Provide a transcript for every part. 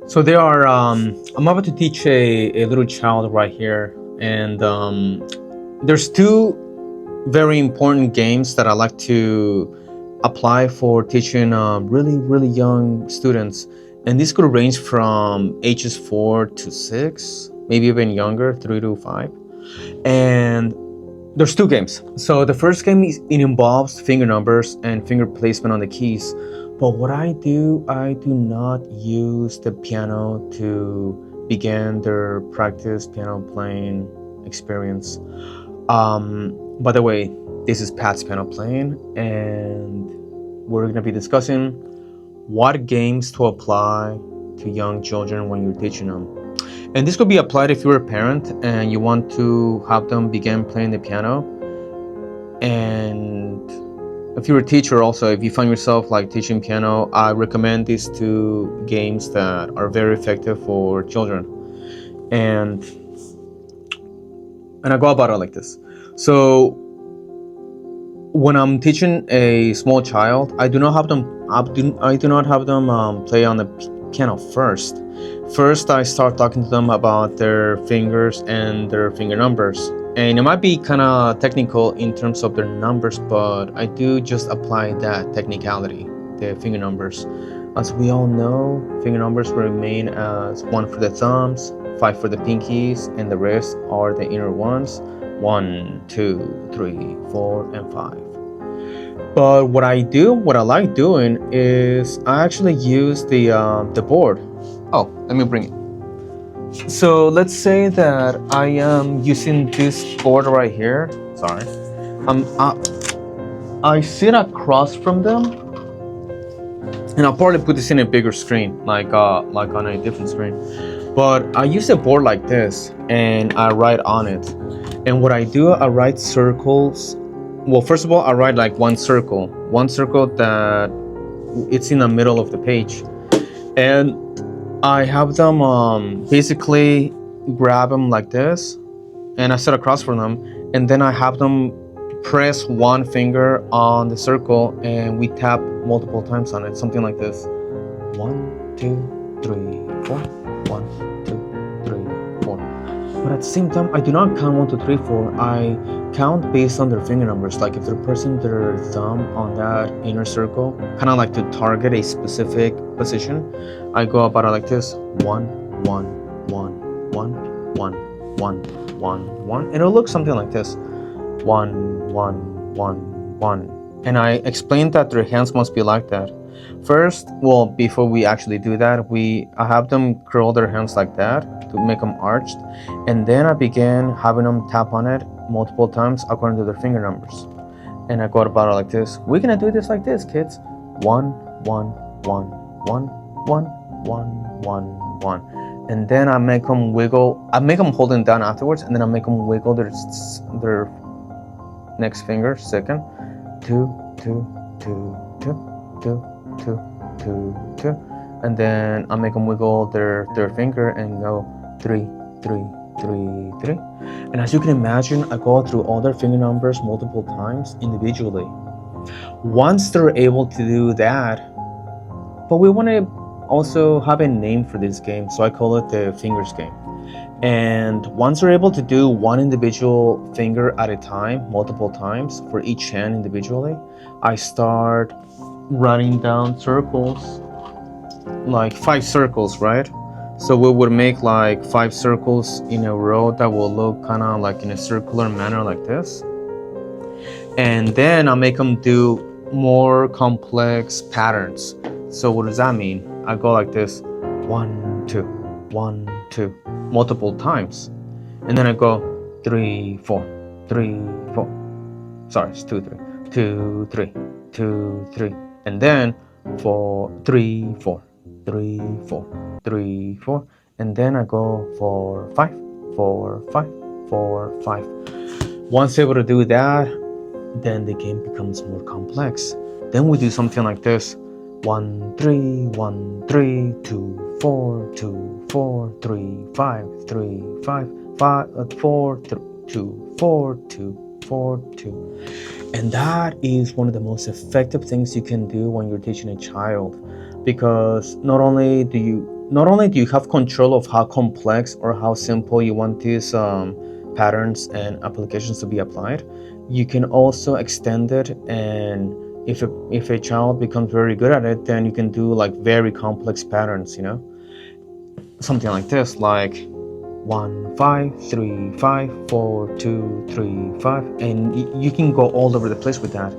So I'm about to teach a little child right here, and there's two very important games that I like to apply for teaching really young students, and this could range from ages 4 to 6, maybe even younger, 3 to 5. And there's two games. So the first game it involves finger numbers and finger placement on the keys. But what I do not use the piano to begin their practice piano playing experience. By the way, this is Pat's piano playing, and we're gonna be discussing what games to apply to young children when you're teaching them. And this could be applied if you're a parent and you want to have them begin playing the piano. And if you're a teacher also, if you find yourself like teaching piano, I recommend these two games that are very effective for children. And I go about it like this. So when I'm teaching a small child, I do not have them play on the piano first. First, I start talking to them about their fingers and their finger numbers. And it might be kind of technical in terms of their numbers, but I do just apply that technicality, the finger numbers. As we all know, finger numbers remain as 1 for the thumbs, 5 for the pinkies, and the rest are the inner ones. 1, 2, 3, 4, and 5. But what I like doing is I actually use the board. Oh, let me bring it. So let's say that I am using this board right here. Sorry. I sit across from them, and I'll probably put this in a bigger screen, like on a different screen. But I use a board like this, and I write on it. And what I do, I write circles. Well, first of all, I write like one circle that it's in the middle of the page, and I have them basically grab them like this, and I sit across from them, and then I have them press one finger on the circle, and we tap multiple times on it, something like this: 1, 2, 3, 4. 1, 2, 3, 4. But at the same time, I do not count 1, 2, 3, 4. I count based on their finger numbers. Like if they're pressing their thumb on that inner circle, kind of like to target a specific position, I go about it like this: 1, 1, 1, 1, 1, 1, 1, 1. And it'll look something like this: 1, 1, 1, 1. And I explained that their hands must be like that. First, well, before we actually do that, I have them curl their hands like that to make them arched, and then I began having them tap on it multiple times according to their finger numbers. And I go about it like this: we're gonna do this like this, kids. 1, 1, 1, 1, 1, 1, 1, 1. And then I make them wiggle. I make them hold them down afterwards, and then I make them wiggle their next finger, second. 2, 2, 2, 2, 2. 2, 2, 2, and then I make them wiggle their finger and go 3, 3, 3, 3. And as you can imagine, I go through all their finger numbers multiple times individually. Once they're able to do that, but we want to also have a name for this game, so I call it the fingers game. And once they're able to do one individual finger at a time, multiple times for each hand individually, I start running down circles, like 5 circles, right? So we would make like 5 circles in a row that will look kind of like in a circular manner like this. And then I make them do more complex patterns. So what does that mean? I go like this: 1, 2, 1, 2, multiple times. And then I go 3, 4, 3, 4. Sorry, it's 2, 3, 2, 3, 2, 3. And then 4, 3, 4, 3, 4, 3, 4. And then I go 4, 5, 4, 5, 4, 5. Once able to do that, then the game becomes more complex. Then we do something like this: 1, 3, 1, 3, 2, 4, 2, 4, 3, 5, 3, 5, 5, 4, 2, 4, 2, 4, 2. And that is one of the most effective things you can do when you're teaching a child, because not only not only do you have control of how complex or how simple you want these patterns and applications to be applied, you can also extend it, and if a child becomes very good at it, then you can do like very complex patterns, something like this, like 1 5 3 5 4 2 3 5, and you can go all over the place with that.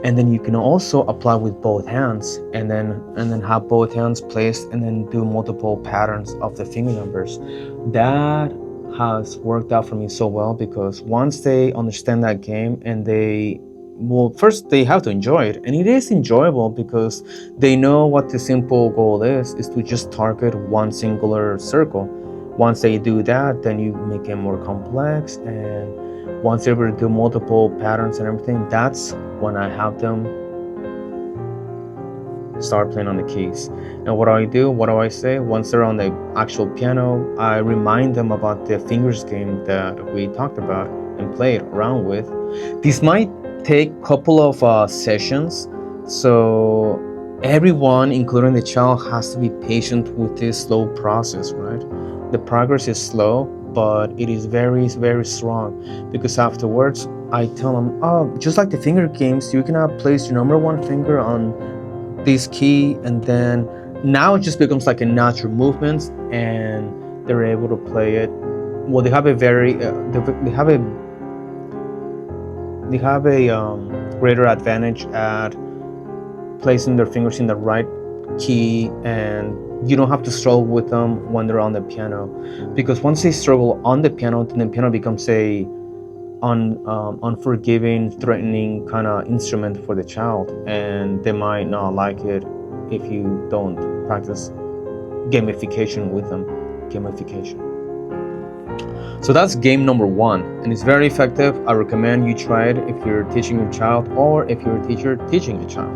And then you can also apply with both hands, and then have both hands placed, and then do multiple patterns of the finger numbers. That has worked out for me so well, because once they understand that game, and first they have to enjoy it, and it is enjoyable because they know what the simple goal is to just target one singular circle. Once they do that, then you make it more complex, and once they're able to do multiple patterns and everything, that's when I have them start playing on the keys. And what do I do? What do I say? Once they're on the actual piano, I remind them about the fingers game that we talked about and played around with. This might take a couple of sessions, so everyone, including the child, has to be patient with this slow process, right? The progress is slow, but it is very, very strong, because afterwards I tell them, oh, just like the finger games, you can place your number one finger on this key, and then now it just becomes like a natural movement, and they're able to play it. Well, they have a very they have a greater advantage at placing their fingers in the right key, and you don't have to struggle with them when they're on the piano, because once they struggle on the piano, then the piano becomes a unforgiving, threatening kind of instrument for the child, and they might not like it if you don't practice gamification with them. So that's game number 1, and it's very effective. I recommend you try it if you're teaching your child, or if you're a teacher teaching a child.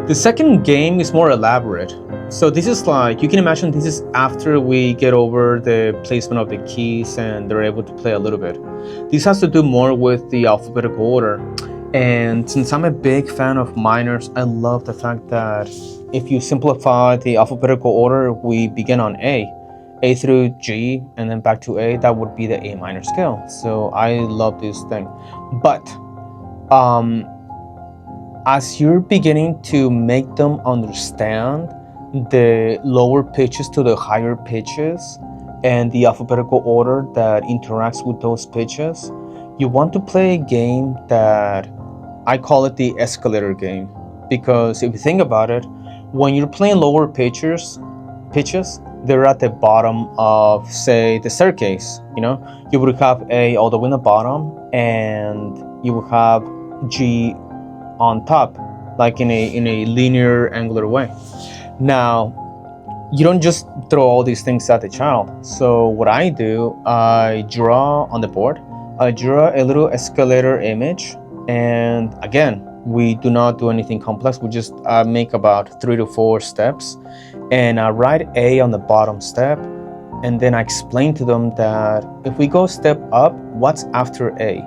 The second game is more elaborate. So this is like, you can imagine this is after we get over the placement of the keys and they're able to play a little bit. This has to do more with the alphabetical order. And since I'm a big fan of minors, I love the fact that if you simplify the alphabetical order, we begin on A through G, and then back to A. That would be the A minor scale. So I love this thing. But as you're beginning to make them understand the lower pitches to the higher pitches and the alphabetical order that interacts with those pitches, you want to play a game that I call it the escalator game. Because if you think about it, when you're playing lower pitches, they're at the bottom of, say, the staircase. You would have A all the way in the bottom, and you would have G on top, like in a linear, angular way. Now, you don't just throw all these things at the child. So what I do, I draw on the board. I draw a little escalator image, and again, we do not do anything complex. We just make about 3 to 4 steps, and I write A on the bottom step, and then I explain to them that if we go step up, what's after A?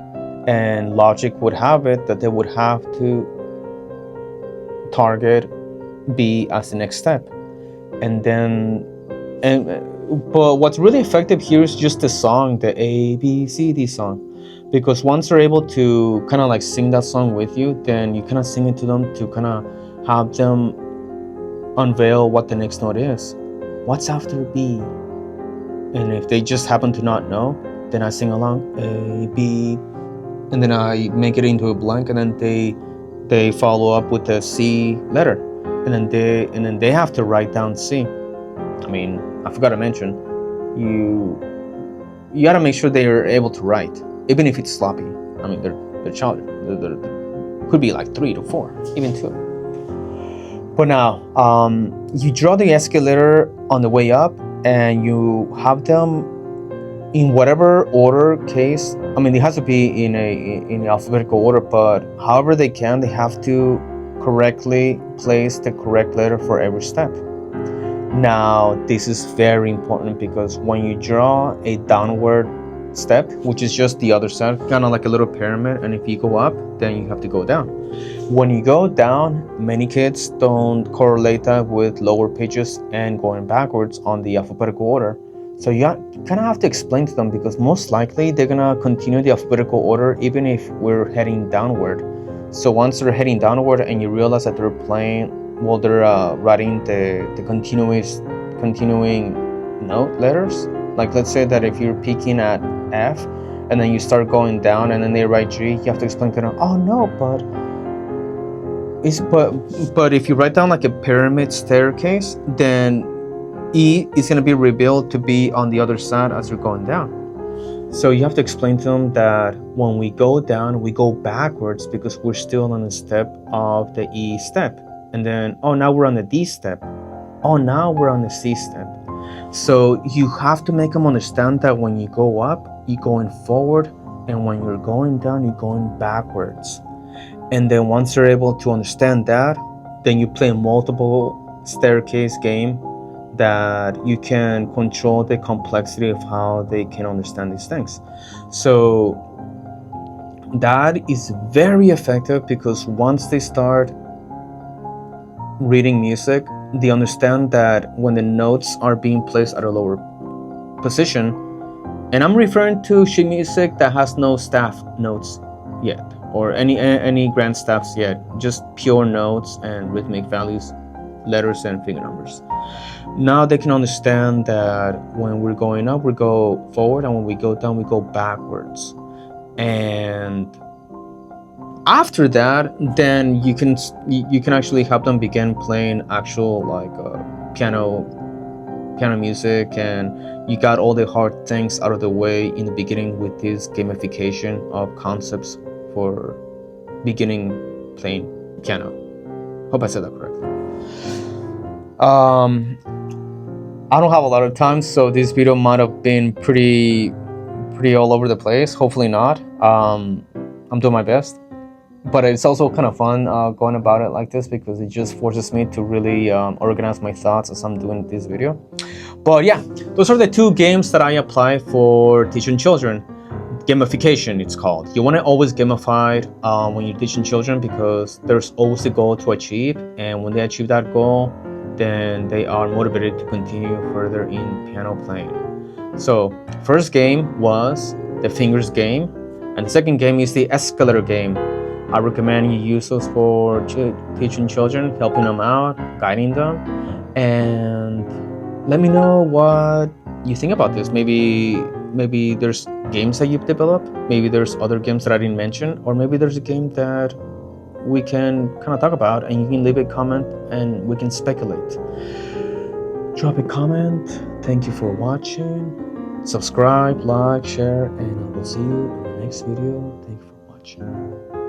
And logic would have it that they would have to target B as the next step. But what's really effective here is just the song, the ABCD song, because once they're able to kind of like sing that song with you, then you kind of sing it to them to kind of have them unveil what the next note is. What's after B? And if they just happen to not know, then I sing along A, B, and then I make it into a blank, and then they follow up with the C letter, and then they have to write down C. I mean, I forgot to mention, you gotta make sure they are able to write, even if it's sloppy. I mean, they're child, they're could be like 3 to 4, even 2. But now, you draw the escalator on the way up, and you have them in whatever order case. I mean, it has to be in a alphabetical order, but however they can, they have to correctly place the correct letter for every step. Now, this is very important, because when you draw a downward step, which is just the other side, kind of like a little pyramid. And if you go up, then you have to go down. When you go down, many kids don't correlate that with lower pitches and going backwards on the alphabetical order. So you kind of have to explain to them, because most likely they're gonna continue the alphabetical order even if we're heading downward. So once they're heading downward and you realize that they're writing the continuing note letters. Like, let's say that if you're peaking at F and then you start going down and then they write G, you have to explain to them, oh no, but if you write down like a pyramid staircase, then E is going to be revealed to be on the other side as you're going down. So you have to explain to them that when we go down, we go backwards because we're still on the step of the E step. And then, oh, now we're on the D step. Oh, now we're on the C step. So you have to make them understand that when you go up, you're going forward, and when you're going down, you're going backwards. And then once they're able to understand that, then you play a multiple staircase game that you can control the complexity of how they can understand these things. So that is very effective, because once they start reading music, they understand that when the notes are being placed at a lower position, and I'm referring to sheet music that has no staff notes yet, or any grand staffs yet, just pure notes and rhythmic values, letters and finger numbers. Now they can understand that when we're going up, we go forward, and when we go down, we go backwards. And after that, then you can actually help them begin playing actual piano music, and you got all the hard things out of the way in the beginning with this gamification of concepts for beginning playing piano. Hope I said that correctly. I don't have a lot of time, so this video might have been pretty all over the place. Hopefully not. I'm doing my best, but it's also kind of fun going about it like this, because it just forces me to really organize my thoughts as I'm doing this video. But yeah, those are the two games that I apply for teaching children. Gamification, it's called. You want to always gamify when you're teaching children, because there's always a goal to achieve, and when they achieve that goal, then they are motivated to continue further in piano playing. So first game was the fingers game, and the second game is the escalator game. I recommend you use those for teaching children, helping them out, guiding them. And let me know what you think about this. Maybe there's games that you've developed, maybe there's other games that I didn't mention, or maybe there's a game that we can kind of talk about, and you can leave a comment and we can speculate. Drop a comment. Thank you for watching. Subscribe, like, share, and I will see you in the next video. Thank you for watching.